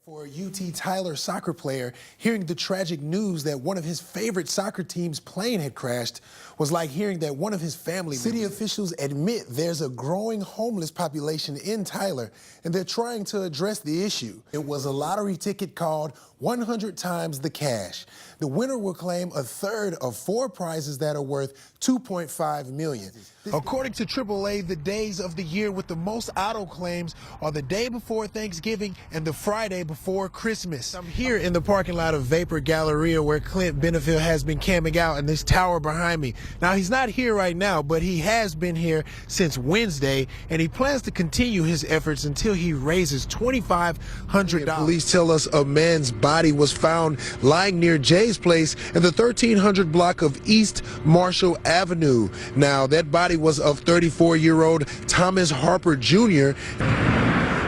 For a UT Tyler soccer player, hearing the tragic news that one of his favorite soccer team's plane had crashed was like hearing that one of his family members. City officials admit there's a growing homeless population in Tyler, and they're trying to address the issue. It was a lottery ticket called 100 times the cash. The winner will claim a third of 4 prizes that are worth $2.5 million. According to AAA, the days of the year with the most auto claims are the day before Thanksgiving and the Friday before Christmas. I'm here in the parking lot of Vapor Galleria where Clint Benefield has been camping out in this tower behind me. Now, he's not here right now, but he has been here since Wednesday, and he plans to continue his efforts until he raises $2,500. Police tell us a man's body was found lying near Jay's place in the 1300 block of East Marshall Avenue. Now, that body was of 34-year-old Thomas Harper Jr.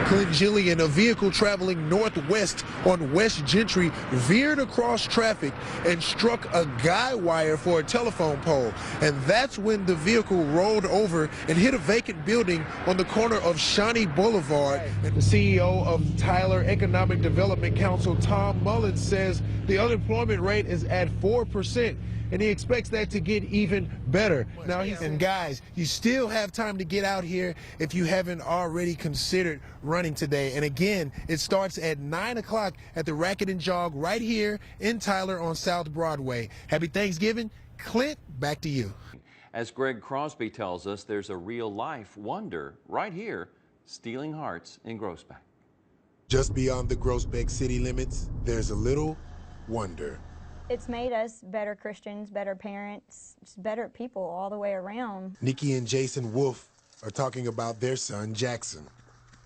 Clint Gillian, a vehicle traveling northwest on West Gentry, veered across traffic and struck a guy wire for a telephone pole. And that's when the vehicle rolled over and hit a vacant building on the corner of Shawnee Boulevard. And the CEO of Tyler Economic Development Council, Tom Mullins, says the unemployment rate is at 4%. And he expects that to get even better. Now, and guys, you still have time to get out here if you haven't already considered running today. And again, it starts at 9 o'clock at the Racket and Jog right here in Tyler on South Broadway. Happy Thanksgiving. Clint, back to you. As Greg Crosby tells us, there's a real-life wonder right here, stealing hearts in Groesbeck. Just beyond the Groesbeck city limits, there's a little wonder. It's made us better Christians, better parents, just better people all the way around. Nikki and Jason Wolf are talking about their son, Jackson.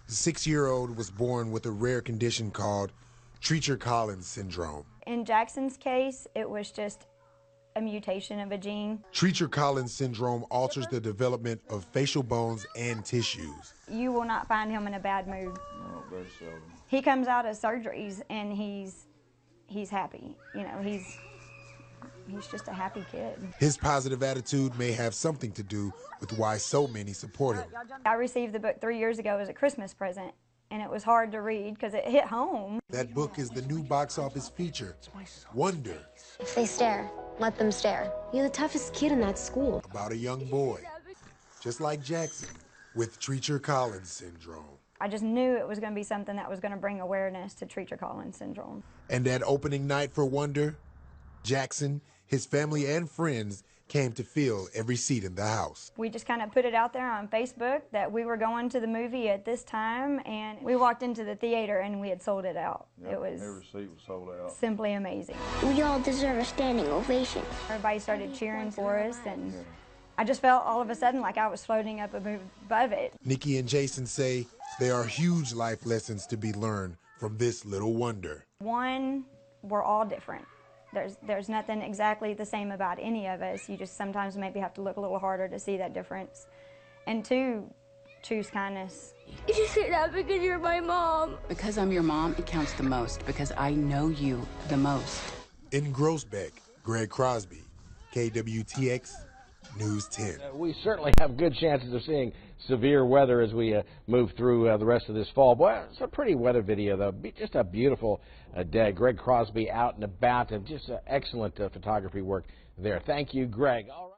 The 6-year-old was born with a rare condition called Treacher-Collins syndrome. In Jackson's case, it was just a mutation of a gene. Treacher-Collins syndrome alters the development of facial bones and tissues. You will not find him in a bad mood. No, very seldom. He comes out of surgeries and he's happy. You know, he's just a happy kid. His positive attitude may have something to do with why so many support him. I received the book 3 years ago as a Christmas present, and it was hard to read because it hit home. That book is the new box office feature, Wonder. If they stare, let them stare. You're the toughest kid in that school. About a young boy, just like Jackson, with Treacher-Collins syndrome. I just knew it was going to be something that was going to bring awareness to Treacher-Collins syndrome. And that opening night for Wonder, Jackson, his family and friends came to fill every seat in the house. We just kind of put it out there on Facebook that we were going to the movie at this time, and we walked into the theater and we had sold it out. Yep, it was every seat was sold out. Simply amazing. We all deserve a standing ovation. Everybody started cheering for us, and I just felt all of a sudden like I was floating up above it. Nikki and Jason say there are huge life lessons to be learned from this little wonder. One, we're all different. There's nothing exactly the same about any of us. You just sometimes maybe have to look a little harder to see that difference. And two, choose kindness. You just say that because you're my mom. Because I'm your mom, it counts the most, because I know you the most. In Groesbeck, Greg Crosby, KWTX News 10. We certainly have good chances of seeing severe weather as we move through the rest of this fall. Boy, it's a pretty weather video, though. Just a beautiful day. Greg Crosby out and about, and just excellent photography work there. Thank you, Greg. All right.